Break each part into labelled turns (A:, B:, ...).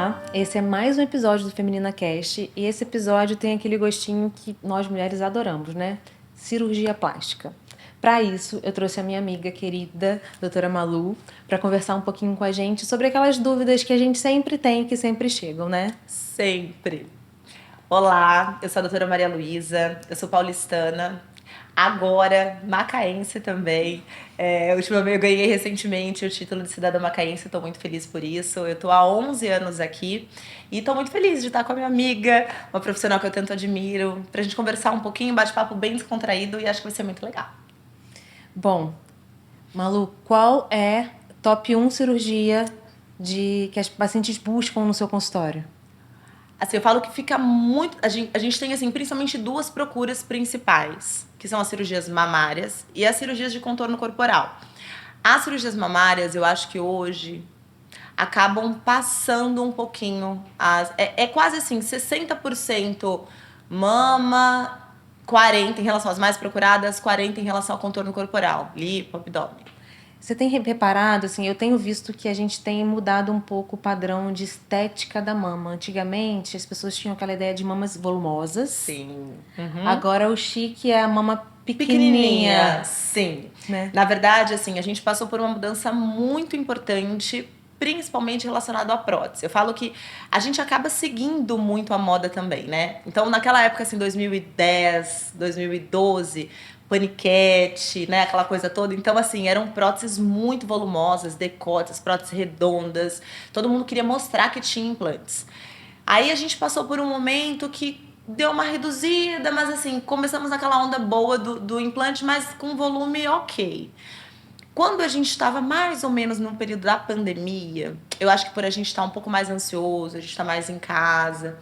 A: Olá, esse é mais um episódio do Feminina Cast e esse episódio tem aquele gostinho que nós mulheres adoramos, né? Cirurgia plástica. Para isso, eu trouxe a minha amiga querida, doutora Malu, para conversar um pouquinho com a gente sobre aquelas dúvidas que a gente sempre tem e que sempre chegam, né?
B: Sempre. Olá, eu sou a doutora Maria Luísa, eu sou paulistana, agora macaense também. Ultimamente eu ganhei recentemente o título de cidadã macaense, estou muito feliz por isso. Eu estou há 11 anos aqui e estou muito feliz de estar com a minha amiga, uma profissional que eu tanto admiro, para a gente conversar um pouquinho, bate-papo bem descontraído e acho que vai ser muito legal.
A: Bom, Malu, qual é top 1 cirurgia que as pacientes buscam no seu consultório?
B: Assim, eu falo que fica muito. A gente tem, assim, principalmente duas procuras principais, que são as cirurgias mamárias e as cirurgias de contorno corporal. As cirurgias mamárias, eu acho que hoje acabam passando um pouquinho. É quase assim, 60% mama, 40% em relação às mais procuradas, 40% em relação ao contorno corporal, lipo, abdômen.
A: Você tem reparado, assim, eu tenho visto que a gente tem mudado um pouco o padrão de estética da mama. Antigamente, as pessoas tinham aquela ideia de mamas volumosas.
B: Sim. Uhum.
A: Agora, o chique é a mama
B: Pequenininha,
A: pequenininha,
B: sim.
A: né?
B: Na verdade, assim, a gente passou por uma mudança muito importante, principalmente relacionado à prótese. Eu falo que a gente acaba seguindo muito a moda também, né? Então, naquela época, assim, 2010, 2012, paniquete, né? Aquela coisa toda. Então, assim, eram próteses muito volumosas, decotes, próteses redondas. Todo mundo queria mostrar que tinha implantes. Aí a gente passou por um momento que deu uma reduzida, mas assim, começamos naquela onda boa do implante, mas com volume ok. Quando a gente estava mais ou menos no período da pandemia, eu acho que por a gente estar um pouco mais ansioso, a gente estar mais em casa,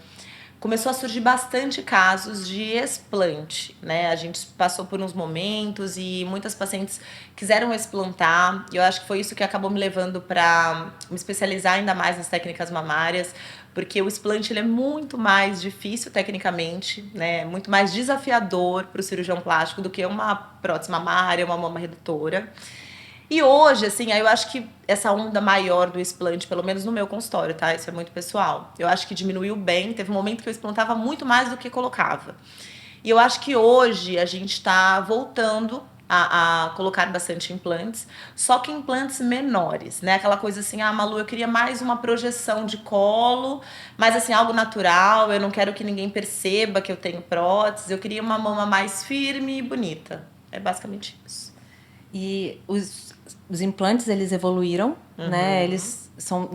B: começou a surgir bastante casos de explante, né? A gente passou por uns momentos e muitas pacientes quiseram explantar, e eu acho que foi isso que acabou me levando para me especializar ainda mais nas técnicas mamárias, porque o explante ele é muito mais difícil tecnicamente, né? Muito mais desafiador para o cirurgião plástico do que uma prótese mamária, uma mama redutora. E hoje, assim, aí eu acho que essa onda maior do explante, pelo menos no meu consultório, tá? Isso é muito pessoal. Eu acho que diminuiu bem. Teve um momento que eu explantava muito mais do que colocava. E eu acho que hoje a gente está voltando a colocar bastante implantes, só que implantes menores, né? Aquela coisa assim, ah, Malu, eu queria mais uma projeção de colo, mas assim, algo natural, eu não quero que ninguém perceba que eu tenho prótese, eu queria uma mama mais firme e bonita. É basicamente isso.
A: E os implantes, eles evoluíram, né? Eles são...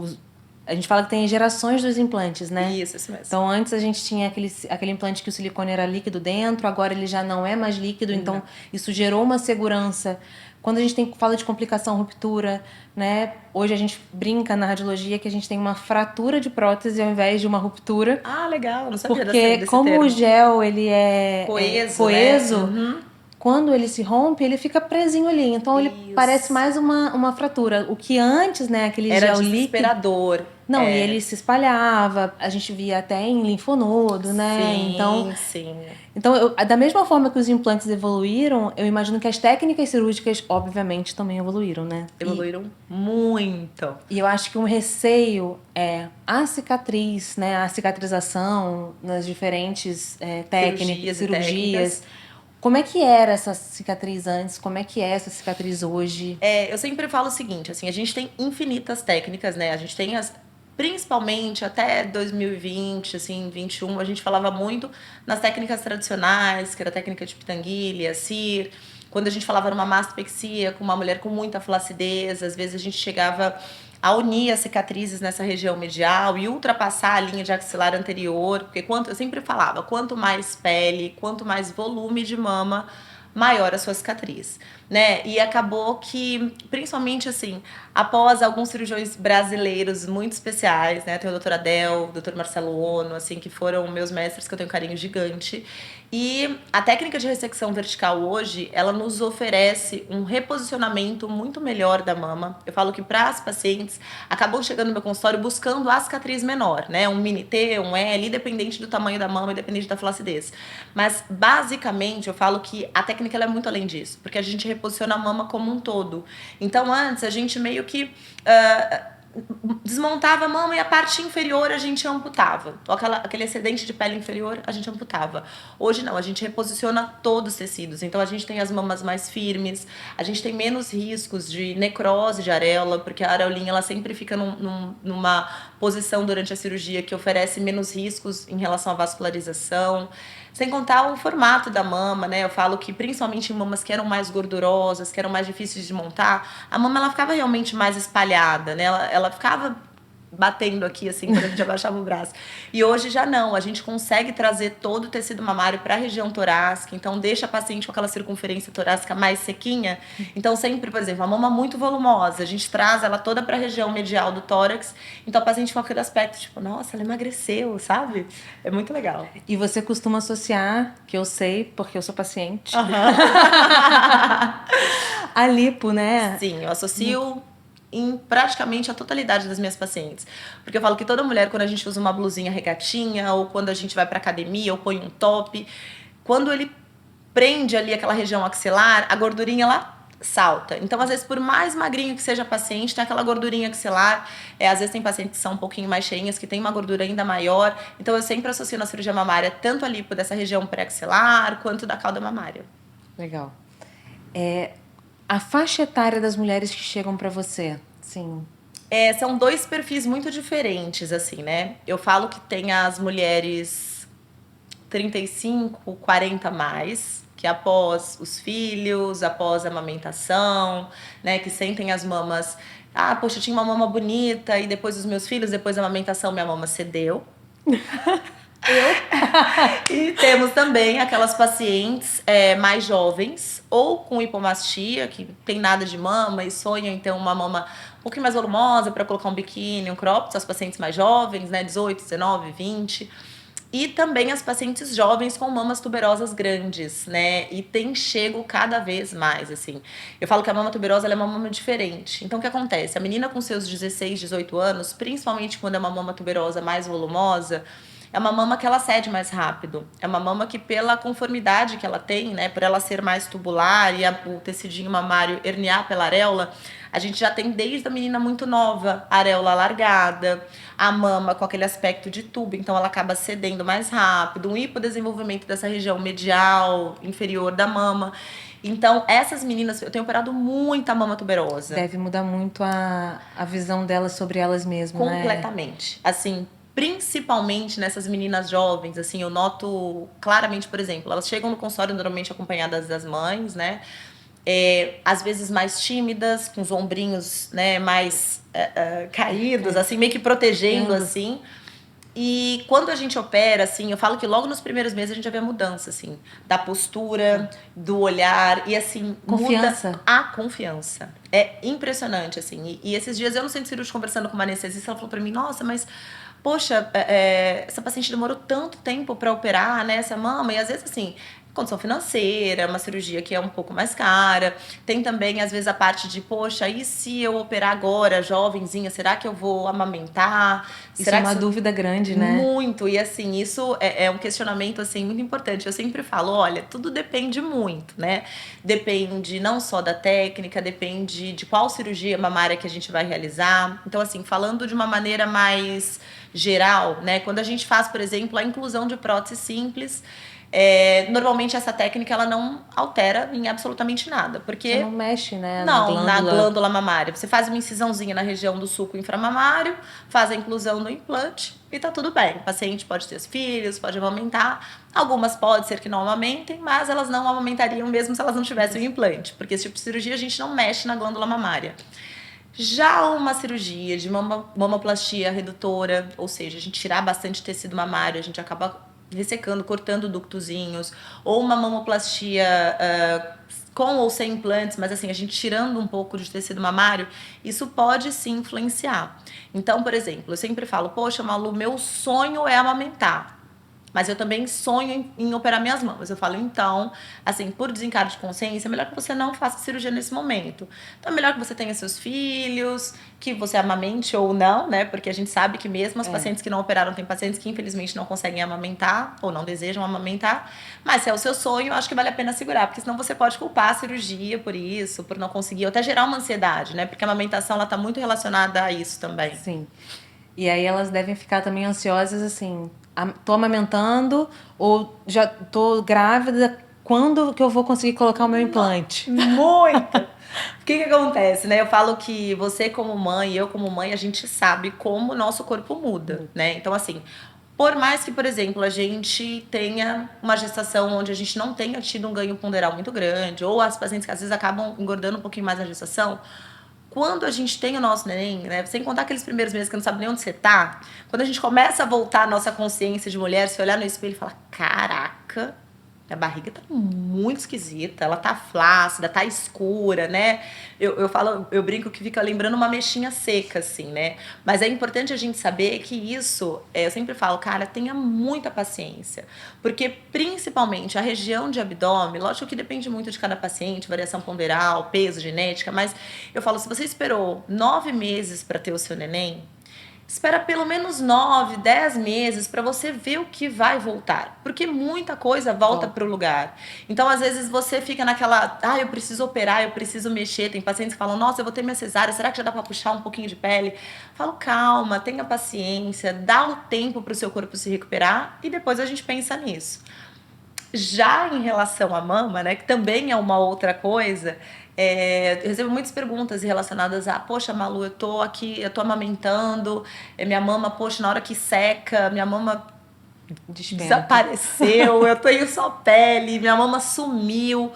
A: A gente fala que tem gerações dos implantes, né?
B: Isso mesmo.
A: Então, antes a gente tinha aquele implante que o silicone era líquido dentro, agora ele já não é mais líquido, então isso gerou uma segurança. Quando a gente fala de complicação, ruptura, né? Hoje a gente brinca na radiologia que a gente tem uma fratura de prótese ao invés de uma ruptura.
B: Ah, legal, não sabia
A: Porque
B: desse
A: como o
B: termo.
A: gel ele é
B: Coeso, né?
A: coeso, quando ele se rompe, ele fica presinho ali. Então ele parece
B: Isso.
A: mais uma fratura. O que antes, né, aquele
B: Era
A: gel líquido.
B: desesperador.
A: Não, e ele se espalhava, a gente via até em linfonodo, né?
B: Sim, sim.
A: Então da mesma forma que os implantes evoluíram, eu imagino que as técnicas cirúrgicas, obviamente, também evoluíram, né?
B: Evoluíram muito.
A: E eu acho que um receio é a cicatriz, né? A cicatrização nas diferentes técnicas,
B: Cirurgias e
A: cirurgias.
B: técnicas.
A: Como é que era essa cicatriz antes? Como é que é essa cicatriz hoje?
B: Eu sempre falo o seguinte, assim, a gente tem infinitas técnicas, né? A gente tem principalmente até 2020, assim, 21, a gente falava muito nas técnicas tradicionais, que era a técnica de Pitangui, CIR. Quando a gente falava numa mastopexia com uma mulher com muita flacidez, às vezes a gente chegava a unir as cicatrizes nessa região medial e ultrapassar a linha de axilar anterior, porque eu sempre falava, quanto mais pele, quanto mais volume de mama, maior a sua cicatriz, né? E acabou que, principalmente assim, após alguns cirurgiões brasileiros muito especiais, né? Tem o Dr. Adel, o Dr. Marcelo Ono, assim, que foram meus mestres, que eu tenho um carinho gigante. E a técnica de ressecção vertical hoje, ela nos oferece um reposicionamento muito melhor da mama. Eu falo que para as pacientes, acabam chegando no meu consultório buscando a cicatriz menor, né? Um mini T, um L, independente do tamanho da mama, independente da flacidez. Mas, basicamente, eu falo que a técnica ela é muito além disso, porque a gente reposiciona a mama como um todo. Então, antes, a gente meio que desmontava a mama e a parte inferior a gente amputava. Aquele excedente de pele inferior a gente amputava. Hoje não, a gente reposiciona todos os tecidos. Então a gente tem as mamas mais firmes, a gente tem menos riscos de necrose de areola, porque a areolinha ela sempre fica numa posição durante a cirurgia que oferece menos riscos em relação à vascularização. Sem contar o formato da mama, né? Eu falo que principalmente em mamas que eram mais gordurosas, que eram mais difíceis de montar, a mama ela ficava realmente mais espalhada, né? Ela ficava batendo aqui, assim, quando a gente abaixava o braço. E hoje já não, a gente consegue trazer todo o tecido mamário para a região torácica, então deixa a paciente com aquela circunferência torácica mais sequinha. Então sempre, por exemplo, a mama muito volumosa, a gente traz ela toda para a região medial do tórax, então a paciente com aquele aspecto, tipo, nossa, ela emagreceu, sabe? É muito legal.
A: E você costuma associar, que eu sei, porque eu sou paciente, a lipo, né?
B: Sim, eu associo em praticamente a totalidade das minhas pacientes. Porque eu falo que toda mulher, quando a gente usa uma blusinha regatinha, ou quando a gente vai pra academia, ou põe um top, quando ele prende ali aquela região axilar, a gordurinha, ela salta. Então, às vezes, por mais magrinho que seja a paciente, tem aquela gordurinha axilar. Às vezes tem pacientes que são um pouquinho mais cheinhas, que tem uma gordura ainda maior. Então, eu sempre associo na cirurgia mamária tanto a lipo dessa região pré-axilar, quanto da cauda mamária.
A: Legal. A faixa etária das mulheres que chegam pra você, sim.
B: São dois perfis muito diferentes, assim, né? Eu falo que tem as mulheres 35, 40 mais, que após os filhos, após a amamentação, né? Que sentem as mamas. Ah, poxa, eu tinha uma mama bonita e depois dos meus filhos, depois da amamentação, minha mama cedeu. E temos também aquelas pacientes mais jovens ou com hipomastia, que tem nada de mama e sonham em ter uma mama um pouquinho mais volumosa para colocar um biquíni, um crop, são as pacientes mais jovens, né, 18, 19, 20. E também as pacientes jovens com mamas tuberosas grandes, né? E tem chego cada vez mais, assim. Eu falo que a mama tuberosa ela é uma mama diferente. Então, o que acontece? A menina com seus 16, 18 anos, principalmente quando é uma mama tuberosa mais volumosa, é uma mama que ela cede mais rápido. É uma mama que, pela conformidade que ela tem, né? Por ela ser mais tubular e o tecidinho mamário herniar pela areola, a gente já tem desde a menina muito nova a areola alargada, a mama com aquele aspecto de tubo, então ela acaba cedendo mais rápido, um hipodesenvolvimento dessa região medial, inferior da mama. Então, essas meninas, eu tenho operado muita mama tuberosa.
A: Deve mudar muito a visão delas sobre elas mesmas, né?
B: Completamente. Assim, principalmente nessas meninas jovens, assim, eu noto claramente, por exemplo, elas chegam no consultório normalmente acompanhadas das mães, né? Às vezes mais tímidas, com os ombrinhos, né, mais caídos, assim, meio que protegendo, assim. E quando a gente opera, assim, eu falo que logo nos primeiros meses a gente já vê a mudança, assim, da postura, do olhar, e assim,
A: Confiança.
B: muda a confiança. É impressionante, assim. E esses dias eu no centro cirúrgico conversando com uma anestesista, ela falou pra mim, nossa, mas poxa, essa paciente demorou tanto tempo para operar, né, essa mama, e às vezes, assim, condição financeira, uma cirurgia que é um pouco mais cara. Tem também, às vezes, a parte de, poxa, e se eu operar agora, jovenzinha, será que eu vou amamentar?
A: Isso
B: Será
A: é uma dúvida grande, né?
B: Muito, e assim, isso é um questionamento, assim, muito importante. Eu sempre falo, olha, tudo depende muito, né? Depende não só da técnica, depende de qual cirurgia mamária que a gente vai realizar. Então, assim, falando de uma maneira mais geral, né? Quando a gente faz, por exemplo, a inclusão de prótese simples, normalmente essa técnica ela não altera em absolutamente nada, porque
A: você não mexe, né,
B: na glândula mamária. Você faz uma incisãozinha na região do sulco inframamário, faz a inclusão no implante e tá tudo bem. O paciente pode ter os filhos, pode amamentar. Algumas pode ser que não amamentem, mas elas não amamentariam mesmo se elas não tivessem o implante, porque esse tipo de cirurgia a gente não mexe na glândula mamária. Já uma cirurgia de mamoplastia redutora, ou seja, a gente tirar bastante tecido mamário, a gente acaba ressecando, cortando ductozinhos, ou uma mamoplastia com ou sem implantes, mas assim, a gente tirando um pouco de tecido mamário, isso pode sim influenciar. Então, por exemplo, eu sempre falo, poxa, Malu, meu sonho é amamentar. mas eu também sonho em operar minhas mamas. Eu falo, então, assim, por desencargo de consciência, é melhor que você não faça cirurgia nesse momento. Então é melhor que você tenha seus filhos, que você amamente ou não, né? Porque a gente sabe que mesmo as pacientes que não operaram, tem pacientes que infelizmente não conseguem amamentar ou não desejam amamentar. Mas se é o seu sonho, eu acho que vale a pena segurar, porque senão você pode culpar a cirurgia por isso, por não conseguir, ou até gerar uma ansiedade, né? Porque a amamentação, ela tá muito relacionada a isso também.
A: Sim. E aí elas devem ficar também ansiosas, assim, tô amamentando ou já tô grávida, quando que eu vou conseguir colocar o meu implante?
B: Muito! O que acontece, né? Eu falo que você como mãe, eu como mãe, a gente sabe como o nosso corpo muda, né? Então, assim, por mais que, por exemplo, a gente tenha uma gestação onde a gente não tenha tido um ganho ponderal muito grande, ou as pacientes que às vezes acabam engordando um pouquinho mais na gestação, quando a gente tem o nosso neném, né? Sem contar aqueles primeiros meses que não sabe nem onde você tá, quando a gente começa a voltar a nossa consciência de mulher, se olhar no espelho e falar, caraca, a barriga tá muito esquisita, ela tá flácida, tá escura, né? Eu falo, eu brinco que fica lembrando uma mexinha seca, assim, né? Mas é importante a gente saber que isso, eu sempre falo, cara, tenha muita paciência. Porque, principalmente, a região de abdômen, lógico que depende muito de cada paciente, variação ponderal, peso, genética, mas eu falo, se você esperou 9 meses para ter o seu neném, espera pelo menos 9, 10 meses para você ver o que vai voltar. Porque muita coisa volta para o lugar. Então, às vezes, você fica naquela... Ah, eu preciso operar, eu preciso mexer. Tem pacientes que falam, nossa, eu vou ter minha cesárea, será que já dá para puxar um pouquinho de pele? Eu falo, calma, tenha paciência, dá o tempo para o seu corpo se recuperar e depois a gente pensa nisso. Já em relação à mama, né, que também é uma outra coisa, eu recebo muitas perguntas relacionadas a, poxa, Malu, eu tô aqui, eu tô amamentando, minha mama, poxa, na hora que seca, minha mama desapareceu, eu tenho só pele, minha mama sumiu.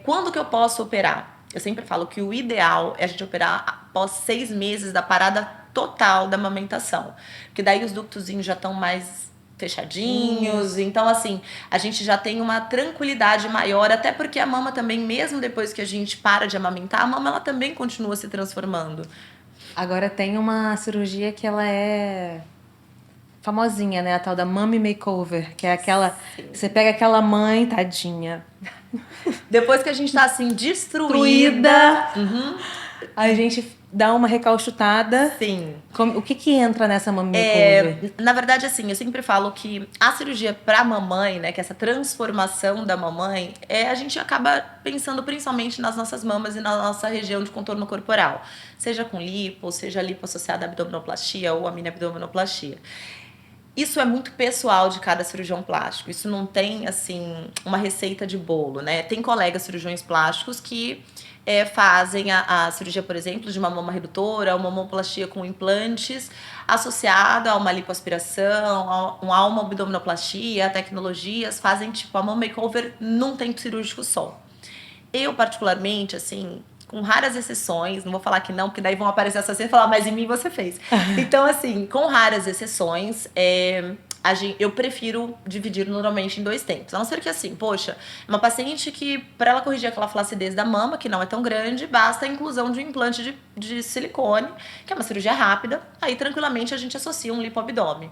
B: Quando que eu posso operar? Eu sempre falo que o ideal é a gente operar após 6 meses da parada total da amamentação, porque daí os ductozinhos já estão mais fechadinhos, então assim, a gente já tem uma tranquilidade maior, até porque a mama também, mesmo depois que a gente para de amamentar, a mama ela também continua se transformando.
A: Agora tem uma cirurgia que ela é famosinha, né? A tal da Mummy Makeover, que é aquela... Sim. Você pega aquela mãe, tadinha.
B: Depois que a gente tá assim, destruída.
A: A gente dá uma recalchutada.
B: Sim.
A: O que entra nessa Mummy Makeover?
B: Na verdade, assim, eu sempre falo que a cirurgia pra mamãe, né, que essa transformação da mamãe, a gente acaba pensando principalmente nas nossas mamas e na nossa região de contorno corporal. Seja com lipo, seja lipo associada à abdominoplastia ou a mini abdominoplastia. Isso é muito pessoal de cada cirurgião plástico. Isso não tem, assim, uma receita de bolo, né? Tem colegas cirurgiões plásticos que fazem a cirurgia, por exemplo, de uma mama redutora, uma mamoplastia com implantes, associada a uma lipoaspiração, a uma abdominoplastia, a tecnologias, fazem tipo a mama makeover num tempo cirúrgico só. Eu, particularmente, assim, com raras exceções, não vou falar que não, porque daí vão aparecer essas e falar, mas em mim você fez. Então, assim, com raras exceções, eu prefiro dividir normalmente em 2 tempos. A não ser que, assim, poxa, uma paciente que, para ela corrigir aquela flacidez da mama, que não é tão grande, basta a inclusão de um implante de silicone, que é uma cirurgia rápida, aí tranquilamente a gente associa um lipoabdômen.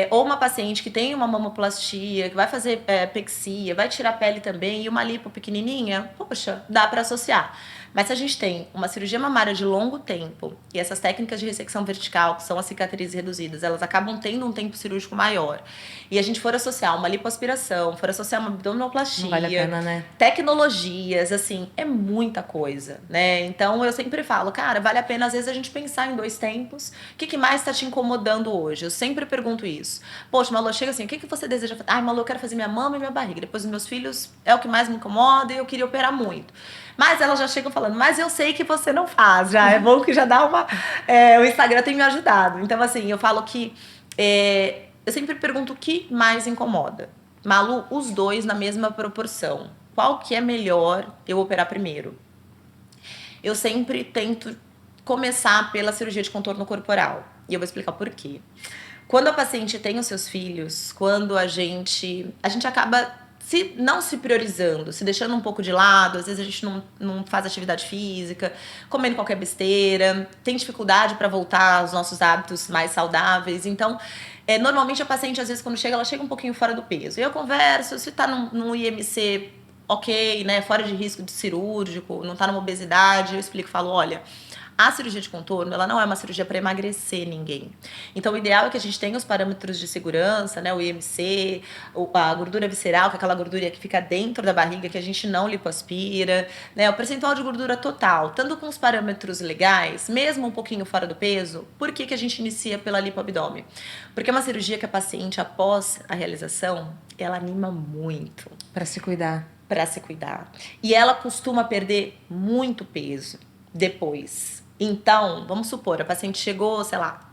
B: Ou uma paciente que tem uma mamoplastia, que vai fazer pexia, vai tirar a pele também, e uma lipo pequenininha, poxa, dá para associar. Mas se a gente tem uma cirurgia mamária de longo tempo e essas técnicas de ressecção vertical, que são as cicatrizes reduzidas, elas acabam tendo um tempo cirúrgico maior, e a gente for associar uma lipoaspiração, for associar uma abdominoplastia,
A: não vale a pena, né?
B: Tecnologias, assim, é muita coisa, né? Então eu sempre falo, cara, vale a pena às vezes a gente pensar em 2 tempos. O que mais está te incomodando hoje? Eu sempre pergunto isso. Poxa, Malu, chega assim, o que você deseja fazer? Ai, Malu, eu quero fazer minha mama e minha barriga. Depois os meus filhos é o que mais me incomoda e eu queria operar muito. Mas elas já chegam falando, mas eu sei que você não faz, já é bom que já dá uma... o Instagram tem me ajudado. Então, assim, eu falo que... eu sempre pergunto o que mais incomoda. Malu, os 2 na mesma proporção. Qual que é melhor eu operar primeiro? Eu sempre tento começar pela cirurgia de contorno corporal. E eu vou explicar por quê. Quando a paciente tem os seus filhos, quando a gente acaba não se priorizando, se deixando um pouco de lado, às vezes a gente não faz atividade física, comendo qualquer besteira, tem dificuldade para voltar aos nossos hábitos mais saudáveis. Então, normalmente a paciente, às vezes, quando chega, ela chega um pouquinho fora do peso. Eu converso, se tá num IMC ok, né, fora de risco de cirúrgico, não tá numa obesidade, eu explico, falo, olha, a cirurgia de contorno, ela não é uma cirurgia para emagrecer ninguém. Então, o ideal é que a gente tenha os parâmetros de segurança, né? O IMC, a gordura visceral, que é aquela gordura que fica dentro da barriga, que a gente não lipoaspira, né? O percentual de gordura total, tanto com os parâmetros legais, mesmo um pouquinho fora do peso. Por que a gente inicia pela lipoabdômen? Porque é uma cirurgia que a paciente, após a realização, ela anima muito.
A: Para se cuidar.
B: Para se cuidar. E ela costuma perder muito peso depois. Então, vamos supor, a paciente chegou, sei lá,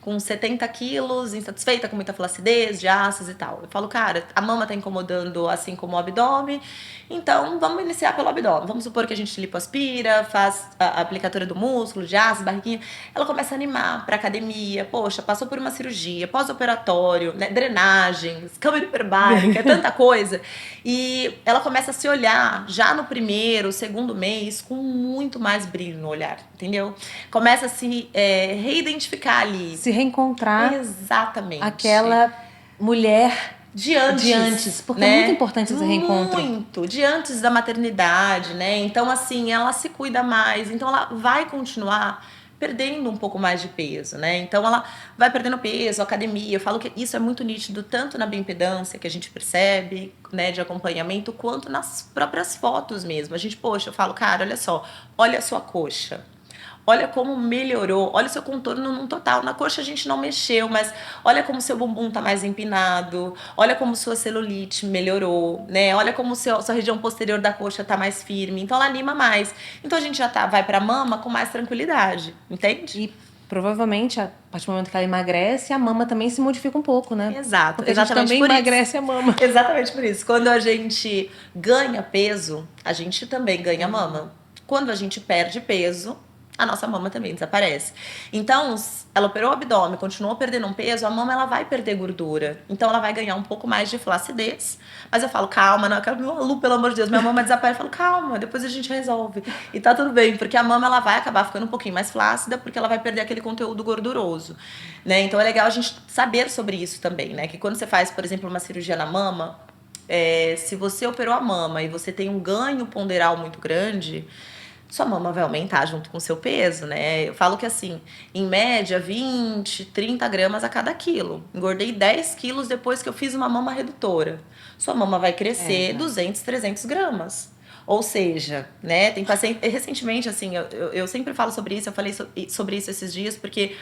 B: com 70 quilos, insatisfeita, com muita flacidez, de ácidos e tal. Eu falo, cara, a mama tá incomodando assim como o abdômen, então vamos iniciar pelo abdômen. Vamos supor que a gente lipoaspira, faz a aplicatura do músculo, de ácido, barriguinha. Ela começa a animar pra academia, poxa, passou por uma cirurgia, pós-operatório, né, drenagens, câmara hiperbárica, é tanta coisa. E ela começa a se olhar já no primeiro, segundo mês, com muito mais brilho no olhar, entendeu? Começa a se reidentificar ali.
A: Se reencontrar.
B: Exatamente.
A: Aquela mulher
B: de antes,
A: porque
B: né?
A: É muito importante esse reencontro.
B: Muito, de antes da maternidade, né? Então, assim, ela se cuida mais. Então, ela vai continuar perdendo um pouco mais de peso, né? Então, ela vai perdendo peso, academia. Eu falo que isso é muito nítido tanto na bioimpedância, que a gente percebe, né, de acompanhamento, quanto nas próprias fotos mesmo. A gente, poxa, eu falo, cara, olha só, olha a sua coxa. Olha como melhorou, olha o seu contorno num total. Na coxa a gente não mexeu, mas olha como seu bumbum tá mais empinado, olha como sua celulite melhorou, né? Olha como sua região posterior da coxa tá mais firme. Então ela anima mais. Então a gente já vai pra mama com mais tranquilidade, entende?
A: E provavelmente, a partir do momento que ela emagrece, a mama também se modifica um pouco, né?
B: Exato.
A: Porque exatamente a gente também emagrece a mama.
B: Exatamente por isso. Quando a gente ganha peso, a gente também ganha mama. Quando a gente perde peso, a nossa mama também desaparece. Então, ela operou o abdômen, continuou perdendo um peso, a mama ela vai perder gordura. Então, ela vai ganhar um pouco mais de flacidez. Mas eu falo, calma, não, Lu, pelo amor de Deus, minha mama desaparece. Eu falo, calma, depois a gente resolve. E tá tudo bem, porque a mama ela vai acabar ficando um pouquinho mais flácida, porque ela vai perder aquele conteúdo gorduroso, né? Então, é legal a gente saber sobre isso também, né? Que quando você faz, por exemplo, uma cirurgia na mama, se você operou a mama e você tem um ganho ponderal muito grande, sua mama vai aumentar junto com o seu peso, né? Eu falo que assim, em média, 20, 30 gramas a cada quilo. Engordei 10 quilos depois que eu fiz uma mama redutora. Sua mama vai crescer 200, 300 gramas. Ou seja, né? Tem paciente... Recentemente, assim, eu sempre falo sobre isso, eu falei sobre isso esses dias, porque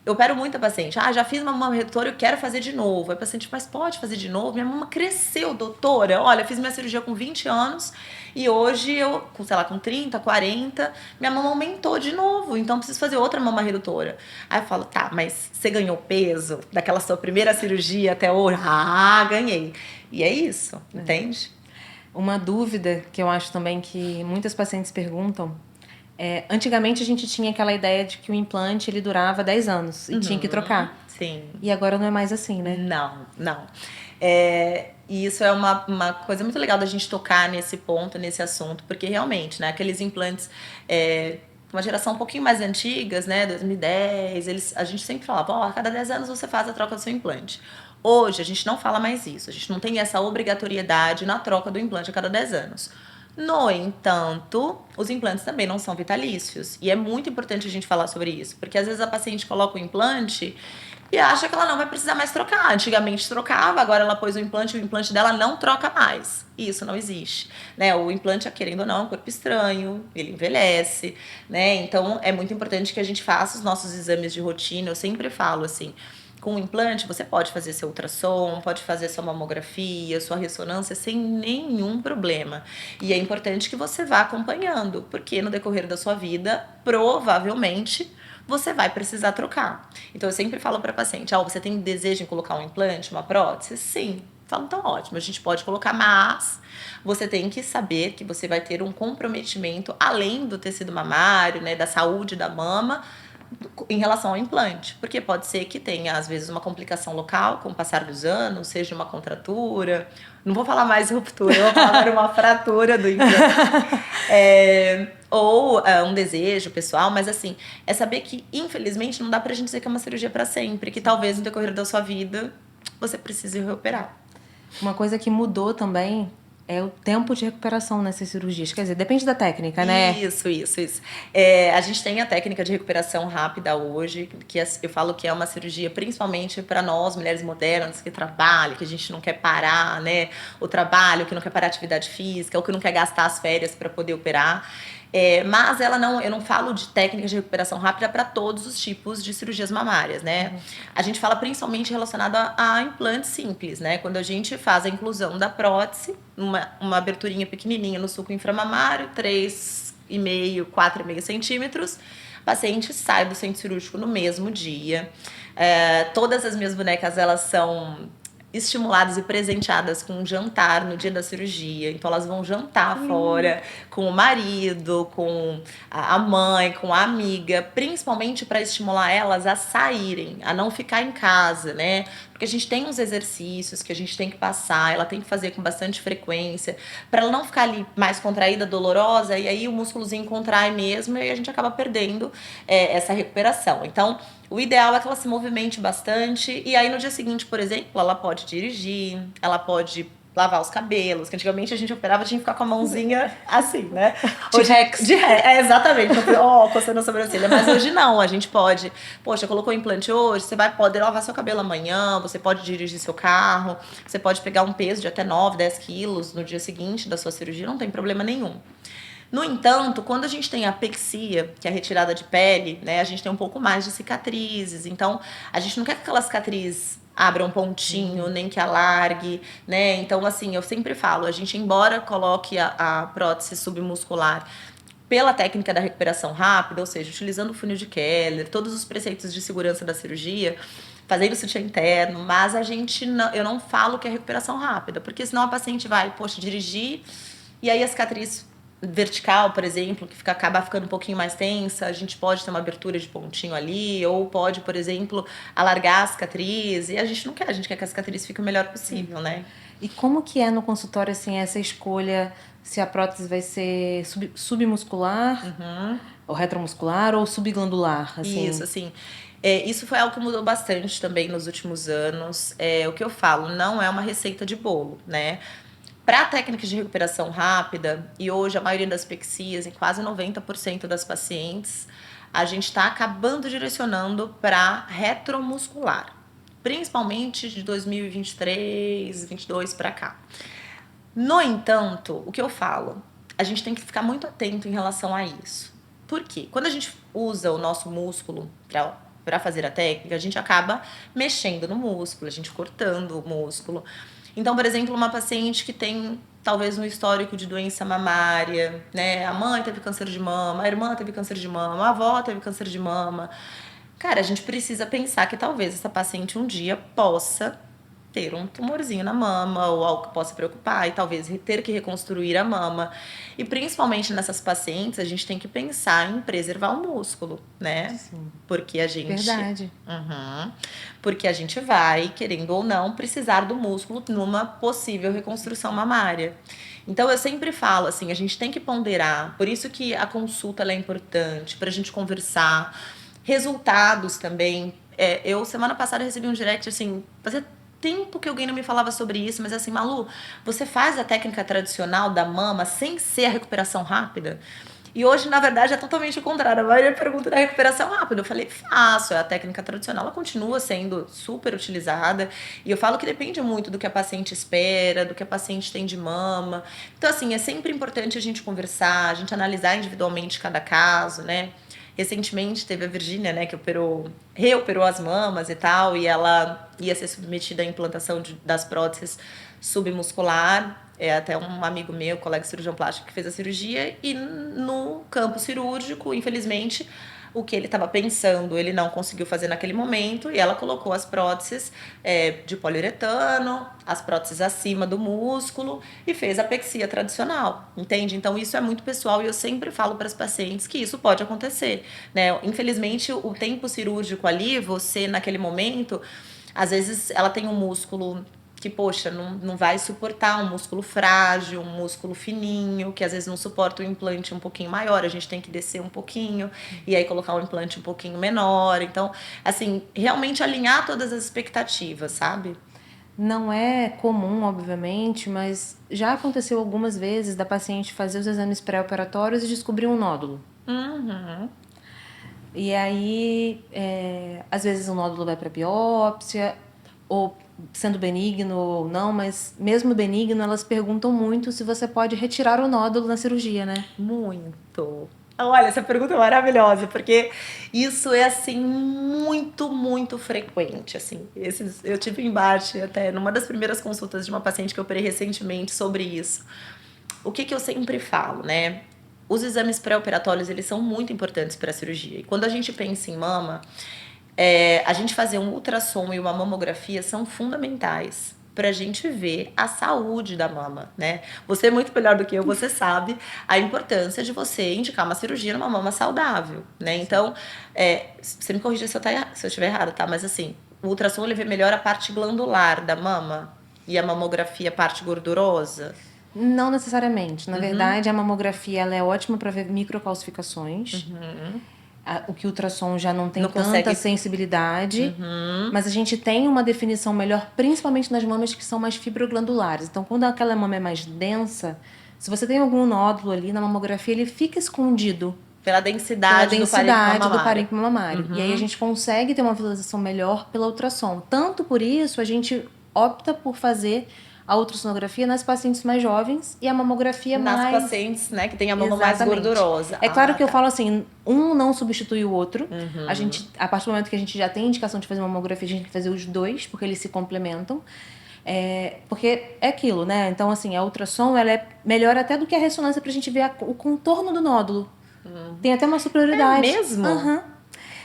B: eu opero muita paciente. Já fiz uma mama redutora, eu quero fazer de novo. Aí o paciente, mas pode fazer de novo? Minha mama cresceu, doutora. Olha, fiz minha cirurgia com 20 anos e hoje eu, sei lá, com 30, 40, minha mama aumentou de novo. Então, preciso fazer outra mama redutora. Aí eu falo, tá, mas você ganhou peso daquela sua primeira cirurgia até hoje? Ah, ganhei. E é isso, entende?
A: Uma dúvida que eu acho também que muitas pacientes perguntam antigamente a gente tinha aquela ideia de que o implante ele durava 10 anos e tinha que trocar.
B: Sim.
A: E agora não é mais assim, né?
B: Não. E isso é uma coisa muito legal da gente tocar nesse ponto, nesse assunto, porque realmente, né, aqueles implantes, uma geração um pouquinho mais antigas, né, 2010, a gente sempre falava, a cada 10 anos você faz a troca do seu implante. Hoje a gente não fala mais isso, a gente não tem essa obrigatoriedade na troca do implante a cada 10 anos. No entanto, os implantes também não são vitalícios. E é muito importante a gente falar sobre isso. Porque às vezes a paciente coloca o implante e acha que ela não vai precisar mais trocar. Antigamente trocava, agora ela pôs o implante dela não troca mais. Isso não existe, né? O implante, querendo ou não, é um corpo estranho, ele envelhece, né? Então é muito importante que a gente faça os nossos exames de rotina. Eu sempre falo assim, com o implante, você pode fazer seu ultrassom, pode fazer sua mamografia, sua ressonância sem nenhum problema. E é importante que você vá acompanhando, porque no decorrer da sua vida, provavelmente, você vai precisar trocar. Então, eu sempre falo para paciente, você tem desejo em colocar um implante, uma prótese? Sim. Falo, então ótimo, a gente pode colocar, mas você tem que saber que você vai ter um comprometimento, além do tecido mamário, né, da saúde da mama, em relação ao implante, porque pode ser que tenha, às vezes, uma complicação local com o passar dos anos, seja uma contratura, não vou falar mais ruptura, eu vou falar uma fratura do implante, ou um desejo pessoal, mas assim, é saber que, infelizmente, não dá pra gente dizer que é uma cirurgia pra sempre, que talvez no decorrer da sua vida você precise reoperar.
A: Uma coisa que mudou também é o tempo de recuperação nessas cirurgias. Quer dizer, depende da técnica, né?
B: Isso. A gente tem a técnica de recuperação rápida hoje, que eu falo que é uma cirurgia principalmente para nós, mulheres modernas, que trabalham, que a gente não quer parar, né? O trabalho, que não quer parar a atividade física, ou que não quer gastar as férias para poder operar. Mas eu não falo de técnicas de recuperação rápida para todos os tipos de cirurgias mamárias, né? A gente fala principalmente relacionado a implantes simples, né? Quando a gente faz a inclusão da prótese, uma aberturinha pequenininha no sulco inframamário, 3,5, 4,5 centímetros, o paciente sai do centro cirúrgico no mesmo dia. Todas as minhas bonecas, elas são estimuladas e presenteadas com um jantar no dia da cirurgia. Então elas vão jantar fora com o marido, com a mãe, com a amiga, principalmente para estimular elas a saírem, a não ficar em casa, né? Porque a gente tem uns exercícios que a gente tem que passar, ela tem que fazer com bastante frequência, para ela não ficar ali mais contraída, dolorosa, e aí o músculozinho contrai mesmo e a gente acaba perdendo essa recuperação. Então, o ideal é que ela se movimente bastante, e aí no dia seguinte, por exemplo, ela pode dirigir, ela pode lavar os cabelos, que antigamente a gente operava, tinha que ficar com a mãozinha assim, né?
A: Hoje,
B: exatamente, coçando a sobrancelha. Mas hoje não, a gente pode, poxa, colocou o implante hoje, você vai poder lavar seu cabelo amanhã, você pode dirigir seu carro, você pode pegar um peso de até 9, 10 quilos no dia seguinte da sua cirurgia, não tem problema nenhum. No entanto, quando a gente tem a apexia, que é a retirada de pele, né, a gente tem um pouco mais de cicatrizes. Então, a gente não quer que aquela cicatriz abra um pontinho, nem que alargue, né? Então, assim, eu sempre falo, a gente, embora coloque a prótese submuscular pela técnica da recuperação rápida, ou seja, utilizando o funil de Keller, todos os preceitos de segurança da cirurgia, fazendo sutiã interno, mas eu não falo que é recuperação rápida, porque senão a paciente vai, poxa, dirigir, e aí a cicatriz vertical, por exemplo, que acaba ficando um pouquinho mais tensa, a gente pode ter uma abertura de pontinho ali, ou pode, por exemplo, alargar a cicatriz, e a gente não quer, a gente quer que a cicatriz fique o melhor possível, né?
A: E como que é no consultório, assim, essa escolha, se a prótese vai ser submuscular, ou retromuscular, ou subglandular, assim?
B: Isso, assim, isso foi algo que mudou bastante também nos últimos anos. O que eu falo, não é uma receita de bolo, né? Para técnicas de recuperação rápida, e hoje a maioria das pexias, em quase 90% das pacientes, a gente está acabando direcionando para retromuscular, principalmente de 2023, 2022 para cá. No entanto, o que eu falo, a gente tem que ficar muito atento em relação a isso. Por quê? Quando a gente usa o nosso músculo para fazer a técnica, a gente acaba mexendo no músculo, a gente cortando o músculo. Então, por exemplo, uma paciente que tem talvez um histórico de doença mamária, né? A mãe teve câncer de mama, a irmã teve câncer de mama, a avó teve câncer de mama. Cara, a gente precisa pensar que talvez essa paciente um dia possa ter um tumorzinho na mama ou algo que possa preocupar e talvez ter que reconstruir a mama. E principalmente nessas pacientes, a gente tem que pensar em preservar o músculo, né?
A: Sim.
B: Porque a gente...
A: Verdade.
B: Porque a gente vai, querendo ou não, precisar do músculo numa possível reconstrução mamária. Então, eu sempre falo assim, a gente tem que ponderar. Por isso que a consulta ela é importante, pra gente conversar. Resultados também. Eu, semana passada, recebi um direct, assim, fazia tempo que alguém não me falava sobre isso, mas assim, Malu, você faz a técnica tradicional da mama sem ser a recuperação rápida? E hoje, na verdade, é totalmente o contrário. A maioria pergunta da recuperação rápida. Eu falei, faço. A técnica tradicional, ela continua sendo super utilizada. E eu falo que depende muito do que a paciente espera, do que a paciente tem de mama. Então, assim, é sempre importante a gente conversar, a gente analisar individualmente cada caso, né? Recentemente teve a Virgínia, né, que reoperou as mamas e tal, e ela ia ser submetida à implantação das próteses submuscular. Até um amigo meu, colega cirurgião plástico, que fez a cirurgia, e no campo cirúrgico, infelizmente, o que ele estava pensando, ele não conseguiu fazer naquele momento, e ela colocou as próteses de poliuretano, as próteses acima do músculo, e fez a pexia tradicional, entende? Então isso é muito pessoal, e eu sempre falo para as pacientes que isso pode acontecer, né? Infelizmente, o tempo cirúrgico ali, você naquele momento, às vezes ela tem um músculo que, poxa, não vai suportar, um músculo frágil, um músculo fininho, que às vezes não suporta um implante um pouquinho maior, a gente tem que descer um pouquinho e aí colocar um implante um pouquinho menor. Então, assim, realmente alinhar todas as expectativas, sabe?
A: Não é comum, obviamente, mas já aconteceu algumas vezes da paciente fazer os exames pré-operatórios e descobrir um nódulo.
B: Uhum.
A: E aí, às vezes o nódulo vai para biópsia, ou sendo benigno ou não, mas mesmo benigno, elas perguntam muito se você pode retirar o nódulo na cirurgia, né?
B: Muito. Olha, essa pergunta é maravilhosa, porque isso é, assim, muito, muito frequente, assim. Eu tive um embate até numa das primeiras consultas de uma paciente que eu operei recentemente sobre isso. O que eu sempre falo, né? Os exames pré-operatórios, eles são muito importantes para a cirurgia. E quando a gente pensa em mama, a gente fazer um ultrassom e uma mamografia são fundamentais para a gente ver a saúde da mama, né? Você é muito melhor do que eu, você sabe a importância de você indicar uma cirurgia numa mama saudável, né? Então, você me corrija se eu estiver errada, tá? Mas assim, o ultrassom ele vê melhor a parte glandular da mama e a mamografia a parte gordurosa.
A: Não necessariamente. Na verdade, a mamografia ela é ótima para ver microcalcificações. O que o ultrassom já não tem
B: Não
A: tanta
B: consegue.
A: sensibilidade. Mas a gente tem uma definição melhor, principalmente nas mamas que são mais fibroglandulares. Então, quando aquela mama é mais densa, se você tem algum nódulo ali na mamografia, ele fica escondido
B: Pela densidade
A: do parênquima mamário. E aí a gente consegue ter uma visualização melhor pela ultrassom. Tanto por isso, a gente opta por fazer a ultrassonografia nas pacientes mais jovens e a mamografia
B: nas
A: mais...
B: pacientes, né, que tem a mama mais gordurosa.
A: É claro que eu falo assim, um não substitui o outro. A partir do momento que a gente já tem indicação de fazer mamografia, a gente tem que fazer os dois, porque eles se complementam. Porque é aquilo, né? Então, assim, a ultrassom, ela é melhor até do que a ressonância pra gente ver o contorno do nódulo. Tem até uma superioridade.
B: É mesmo?
A: Aham.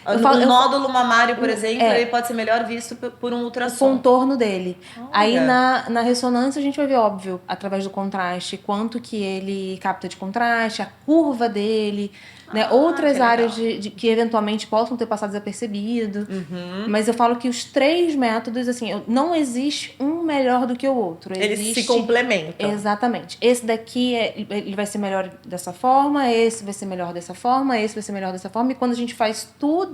B: O nódulo mamário, por exemplo, ele pode ser melhor visto por um
A: O
B: ultrassom.
A: contorno dele.
B: Olha.
A: Aí na ressonância a gente vai ver, óbvio, através do contraste, quanto que ele capta de contraste, a curva dele, né? Outras áreas que eventualmente possam ter passado desapercebido. Mas eu falo que os três métodos, assim, não existe um melhor do que o outro.
B: Eles se complementam.
A: Exatamente. Esse daqui ele vai ser melhor dessa forma, esse vai ser melhor dessa forma, esse vai ser melhor dessa forma. E quando a gente faz tudo...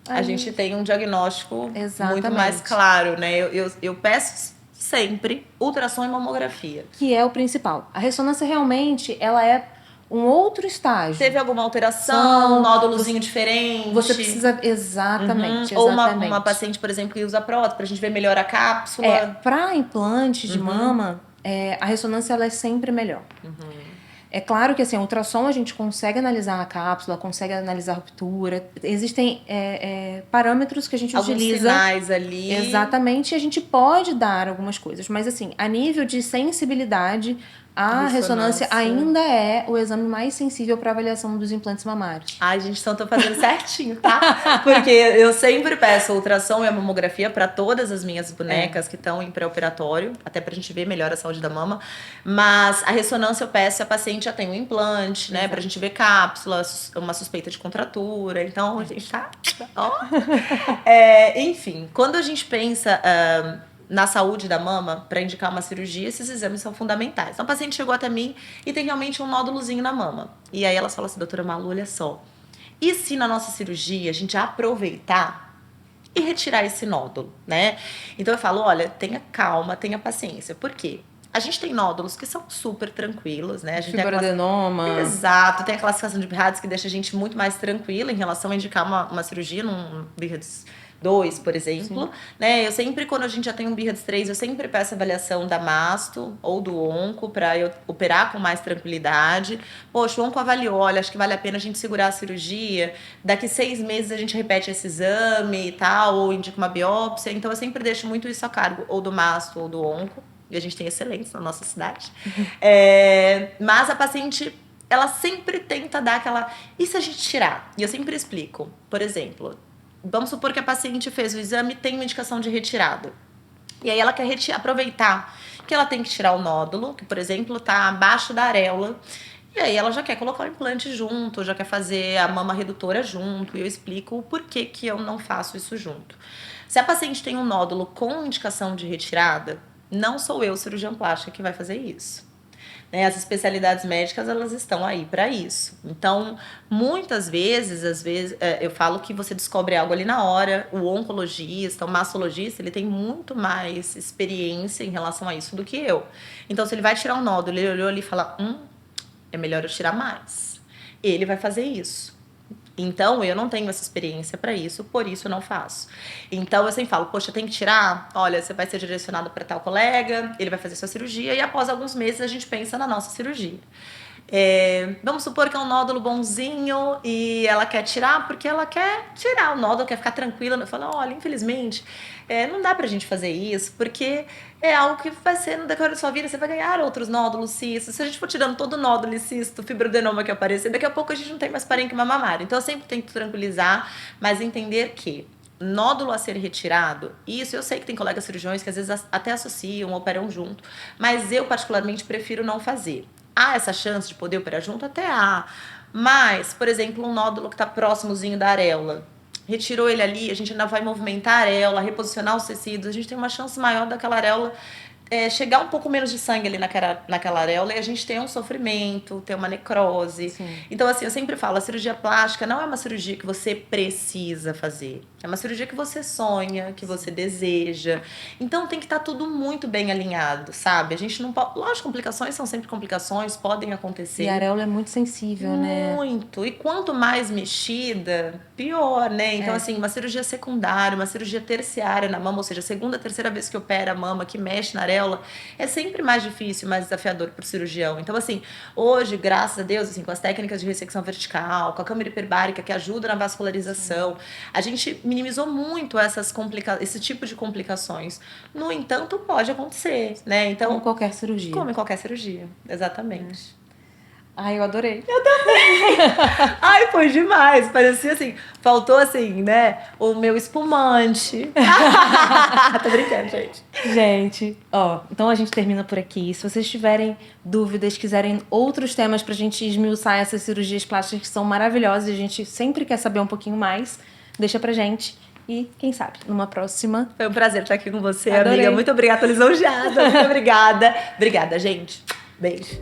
B: A gente tem um diagnóstico
A: Exatamente.
B: muito mais claro, né? Eu peço sempre ultrassom e mamografia.
A: Que é o principal. A ressonância realmente, ela é um outro estágio.
B: Teve alguma alteração, um nódulozinho diferente?
A: Você precisa... Exatamente.
B: Ou uma paciente, por exemplo, que usa prótese, pra gente ver melhor a cápsula.
A: Para implante de mama, a ressonância ela é sempre melhor. É claro que assim, a ultrassom a gente consegue analisar a cápsula, consegue analisar a ruptura. Existem parâmetros que a gente
B: Alguns
A: utiliza.
B: sinais ali.
A: Exatamente, e a gente pode dar algumas coisas. Mas assim, a nível de sensibilidade, a ressonância ainda é o exame mais sensível para avaliação dos implantes mamários.
B: Ai, gente, então tô fazendo certinho, tá? Porque eu sempre peço a ultrassom e a mamografia para todas as minhas bonecas que estão em pré-operatório, até pra gente ver melhor a saúde da mama. Mas a ressonância eu peço se a paciente já tem um implante, né? Pra gente ver cápsula, uma suspeita de contratura. Então, a gente tá... Ó. Enfim, quando a gente pensa... na saúde da mama, para indicar uma cirurgia, esses exames são fundamentais. Então, a paciente chegou até mim e tem realmente um nódulozinho na mama. E aí elas falam assim, doutora Malu, olha só, e se na nossa cirurgia a gente aproveitar e retirar esse nódulo, né? Então eu falo, olha, tenha calma, tenha paciência. Por quê? A gente tem nódulos que são super tranquilos, né? A gente
A: fibroadenoma.
B: Exato, tem a classificação de Bihards que deixa a gente muito mais tranquila em relação a indicar uma cirurgia num Bihards 2, por exemplo, né? Eu sempre, quando a gente já tem um BIRADS 3, eu sempre peço avaliação da masto ou do onco para eu operar com mais tranquilidade. Poxa, o onco avaliou, olha, acho que vale a pena a gente segurar a cirurgia. Daqui 6 meses a gente repete esse exame e tal, ou indica uma biópsia. Então eu sempre deixo muito isso a cargo, ou do masto ou do onco. E a gente tem excelentes na nossa cidade. Mas a paciente ela sempre tenta dar aquela... E se a gente tirar? E eu sempre explico. Por exemplo, vamos supor que a paciente fez o exame e tem uma indicação de retirada. E aí ela quer aproveitar que ela tem que tirar o nódulo, que, por exemplo, tá abaixo da areola. E aí ela já quer colocar o implante junto, já quer fazer a mama redutora junto. E eu explico o porquê que eu não faço isso junto. Se a paciente tem um nódulo com indicação de retirada, não sou eu, cirurgião plástica, que vai fazer isso. Né? As especialidades médicas, elas estão aí para isso. Então, muitas vezes, eu falo que você descobre algo ali na hora. O oncologista, o mastologista, ele tem muito mais experiência em relação a isso do que eu. Então, se ele vai tirar um nódulo, ele olhou ali e fala, é melhor eu tirar mais. Ele vai fazer isso. Então, eu não tenho essa experiência para isso, por isso eu não faço. Então, eu sempre falo, poxa, tem que tirar? Olha, você vai ser direcionado para tal colega, ele vai fazer sua cirurgia e após alguns meses a gente pensa na nossa cirurgia. Vamos supor que é um nódulo bonzinho e ela quer tirar porque ela quer tirar o nódulo, quer ficar tranquila. Eu falo, olha, infelizmente, não dá pra gente fazer isso porque é algo que vai ser no decorrer da sua vida, você vai ganhar outros nódulos, cistos. Se a gente for tirando todo nódulo e cisto, fibroadenoma que aparecer, daqui a pouco a gente não tem mais parênquima mamária. Então eu sempre tento tranquilizar, mas entender que nódulo a ser retirado, isso eu sei que tem colegas cirurgiões que às vezes até associam, operam junto, mas eu particularmente prefiro não fazer. Há essa chance de poder operar junto? Até há. Mas, por exemplo, um nódulo que está próximozinho da areola, retirou ele ali, a gente ainda vai movimentar a areola, reposicionar os tecidos, a gente tem uma chance maior daquela areola chegar um pouco menos de sangue ali naquela areola e a gente tem um sofrimento, tem uma necrose.
A: Sim.
B: Então, assim, eu sempre falo, a cirurgia plástica não é uma cirurgia que você precisa fazer. É uma cirurgia que você sonha, que você deseja. Então, tem que estar tudo muito bem alinhado, sabe? A gente não pode... Lógico, complicações são sempre complicações, podem acontecer.
A: E a areola é muito sensível, né?
B: Muito. E quanto mais mexida, pior, né? Então, assim, uma cirurgia secundária, uma cirurgia terciária na mama, ou seja, a segunda, terceira vez que opera a mama, que mexe na areola, é sempre mais difícil, mais desafiador para o cirurgião. Então, assim, hoje, graças a Deus, assim, com as técnicas de ressecção vertical, com a câmara hiperbárica que ajuda na vascularização, a gente minimizou muito esse tipo de complicações. No entanto, pode acontecer, né? Então,
A: como qualquer cirurgia.
B: Como em qualquer cirurgia, exatamente.
A: Ai, eu adorei.
B: Ai, foi demais. Parecia assim, faltou assim, né? O meu espumante. Tô brincando, gente.
A: Gente, então a gente termina por aqui. Se vocês tiverem dúvidas, quiserem outros temas pra gente esmiuçar essas cirurgias plásticas que são maravilhosas e a gente sempre quer saber um pouquinho mais, deixa pra gente. E, quem sabe, numa próxima...
B: Foi um prazer estar aqui com você,
A: Adorei.
B: amiga. Muito obrigada, tô lisonjeada. Muito obrigada. Obrigada, gente. Beijo.